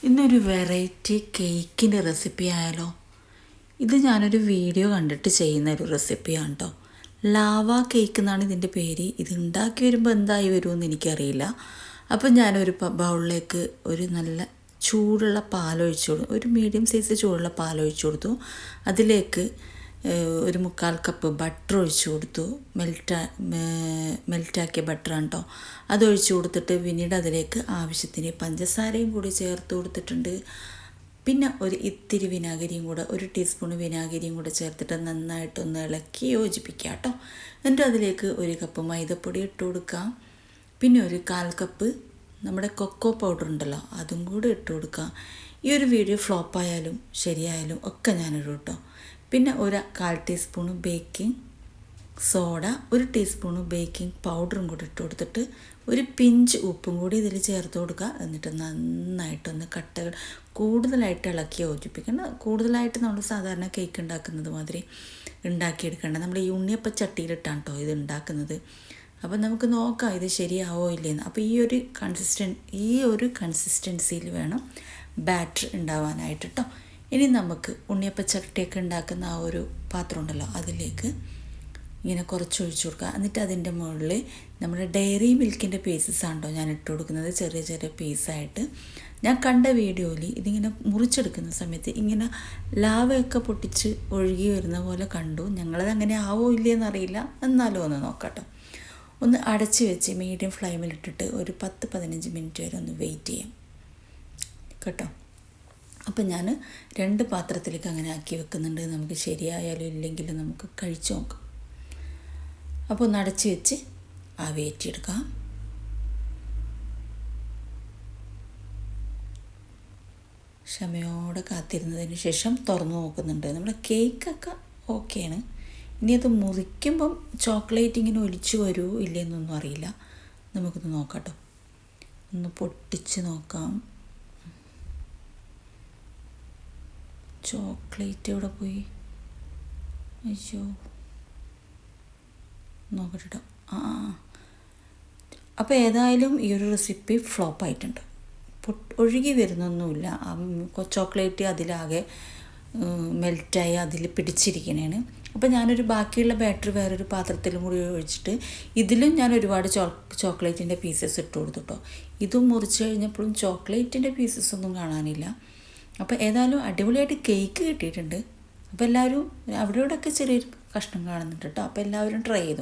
ഇന്നൊരു വെറൈറ്റി കേക്കിൻ്റെ റെസിപ്പി ആയാലോ. ഇത് ഞാനൊരു വീഡിയോ കണ്ടിട്ട് ചെയ്യുന്ന ഒരു റെസിപ്പിയാണ് കേട്ടോ. ലാവ കേക്ക് എന്നാണ് ഇതിൻ്റെ പേര്. ഇത് ഉണ്ടാക്കി വരുമ്പോൾ എന്തായി വരുമെന്ന് എനിക്കറിയില്ല. അപ്പം ഞാനൊരു ബൗളിലേക്ക് ഒരു നല്ല ചൂടുള്ള പാലൊഴിച്ചു കൊടുത്തു. ഒരു മീഡിയം സൈസ് ചൂടുള്ള പാലൊഴിച്ചു കൊടുത്തു. അതിലേക്ക് ഒരു 1/4 കപ്പ് ബട്ടർ ഒഴിച്ചു കൊടുത്തു. മെൽറ്റാക്കിയ ബട്ടറാണ് കേട്ടോ. അതൊഴിച്ചു കൊടുത്തിട്ട് പിന്നീട് അതിലേക്ക് ആവശ്യത്തിന് പഞ്ചസാരയും കൂടി ചേർത്ത് കൊടുത്തിട്ടുണ്ട്. പിന്നെ ഒരു ഇത്തിരി വിനാഗിരിയും കൂടെ, 1 ടീസ്പൂൺ വിനാഗിരിയും കൂടെ ചേർത്തിട്ട് നന്നായിട്ടൊന്ന് ഇളക്കി യോജിപ്പിക്കുക കേട്ടോ. എന്നിട്ട് അതിലേക്ക് 1 കപ്പ് മൈദപ്പൊടി ഇട്ട് കൊടുക്കാം. പിന്നെ ഒരു 1/4 കപ്പ് നമ്മുടെ കൊക്കോ പൗഡർ ഉണ്ടല്ലോ, അതും കൂടെ ഇട്ട് കൊടുക്കാം. ഈ ഒരു വീഡിയോ ഫ്ലോപ്പായാലും ശരിയായാലും ഒക്കെ ഞാനിടും കേട്ടോ. പിന്നെ ഒരു 1/4 teaspoon baking soda, 1 teaspoon baking പൗഡറും കൂടി ഇട്ട് കൊടുത്തിട്ട് ഒരു പിഞ്ച് ഉപ്പും കൂടി ഇതിൽ ചേർത്ത് കൊടുക്കുക. എന്നിട്ട് നന്നായിട്ടൊന്ന് കൂടുതലായിട്ട് ഇളക്കി യോജിപ്പിക്കണം. കൂടുതലായിട്ട് നമ്മൾ സാധാരണ കേക്ക് ഉണ്ടാക്കുന്നത് മാതിരി ഉണ്ടാക്കിയെടുക്കേണ്ട. നമ്മൾ ഈ ഉണ്ണിയപ്പം ചട്ടിയിലിട്ടാണ് കേട്ടോ ഇത് ഉണ്ടാക്കുന്നത്. അപ്പം നമുക്ക് നോക്കാം ഇത് ശരിയാവോ ഇല്ലേന്ന്. അപ്പോൾ ഈ ഒരു കൺസിസ്റ്റൻസിയിൽ വേണം ബാറ്റർ ഉണ്ടാവാനായിട്ട് കേട്ടോ. ഇനി നമുക്ക് ഉണ്ണിയപ്പച്ചട്ടിയൊക്കെ ഉണ്ടാക്കുന്ന ആ ഒരു പാത്രം ഉണ്ടല്ലോ, അതിലേക്ക് ഇങ്ങനെ കുറച്ച് ഒഴിച്ചു കൊടുക്കുക. എന്നിട്ട് അതിൻ്റെ മുകളിൽ നമ്മുടെ ഡയറി മിൽക്കിൻ്റെ പീസസാണ് കേട്ടോ ഞാൻ ഇട്ട് കൊടുക്കുന്നത്, ചെറിയ ചെറിയ പീസായിട്ട്. ഞാൻ കണ്ട വീഡിയോയിൽ ഇതിങ്ങനെ മുറിച്ചെടുക്കുന്ന സമയത്ത് ഇങ്ങനെ ലാവയൊക്കെ പൊട്ടിച്ച് ഒഴുകി വരുന്ന പോലെ കണ്ടു. ഞങ്ങളത് അങ്ങനെ ആവോ ഇല്ലയെന്നറിയില്ല, എന്നാലും ഒന്ന് നോക്കാം. ഒന്ന് അടച്ച് വെച്ച് മീഡിയം ഫ്ലെയിമിലിട്ടിട്ട് ഒരു 10-15 മിനിറ്റ് വരെ ഒന്ന് വെയിറ്റ് ചെയ്യാം കേട്ടോ. അപ്പം ഞാൻ 2 പാത്രത്തിലേക്ക് അങ്ങനെ ആക്കി വെക്കുന്നുണ്ട്. നമുക്ക് ശരിയായാലും ഇല്ലെങ്കിലും നമുക്ക് കഴിച്ചു നോക്കാം. അപ്പോൾ ഒന്ന് അടച്ച് വെച്ച് ആവിയേറ്റിയെടുക്കാം. ക്ഷമയോടെ കാത്തിരുന്നതിന് ശേഷം തുറന്നു നോക്കുന്നുണ്ട്. നമ്മുടെ കേക്കൊക്കെ ഓക്കെയാണ്. ഇനി അത് മുറിക്കുമ്പം ചോക്ലേറ്റ് ഇങ്ങനെ ഒലിച്ചു വരുമോ ഇല്ലയെന്നൊന്നും അറിയില്ല. നമുക്കൊന്ന് നോക്കാം കേട്ടോ. ഒന്ന് പൊട്ടിച്ച് നോക്കാം. ചോക്ലേറ്റ് എവിടെ പോയി? അയ്യോ, നോക്കട്ടെ കേട്ടോ. അപ്പോൾ ഏതായാലും ഈ ഒരു റെസിപ്പി ഫ്ലോപ്പായിട്ടുണ്ട്. ഒഴുകി വരുന്നൊന്നുമില്ല. ചോക്ലേറ്റ് അതിലാകെ മെൽറ്റായി അതിൽ പിടിച്ചിരിക്കണേണ്. അപ്പോൾ ഞാനൊരു ബാക്കിയുള്ള ബാറ്ററി വേറൊരു പാത്രത്തിലും കൂടി ഒഴിച്ചിട്ട് ഇതിലും ഞാൻ ഒരുപാട് ചോക്ലേറ്റിൻ്റെ പീസസ് ഇട്ട് കൊടുത്തു കേട്ടോ. ഇതും മുറിച്ച് കഴിഞ്ഞപ്പോഴും ചോക്ലേറ്റിൻ്റെ പീസസ് ഒന്നും കാണാനില്ല. അപ്പോൾ ഏതായാലും അടിപൊളിയായിട്ട് കേക്ക് കിട്ടിയിട്ടുണ്ട്. അപ്പോൾ എല്ലാവരും അവിടെ ഇവിടെയൊക്കെ ചെറിയൊരു കഷ്ണം കാണുന്നുണ്ട് കേട്ടോ. അപ്പോൾ എല്ലാവരും ട്രൈ ചെയ്തു.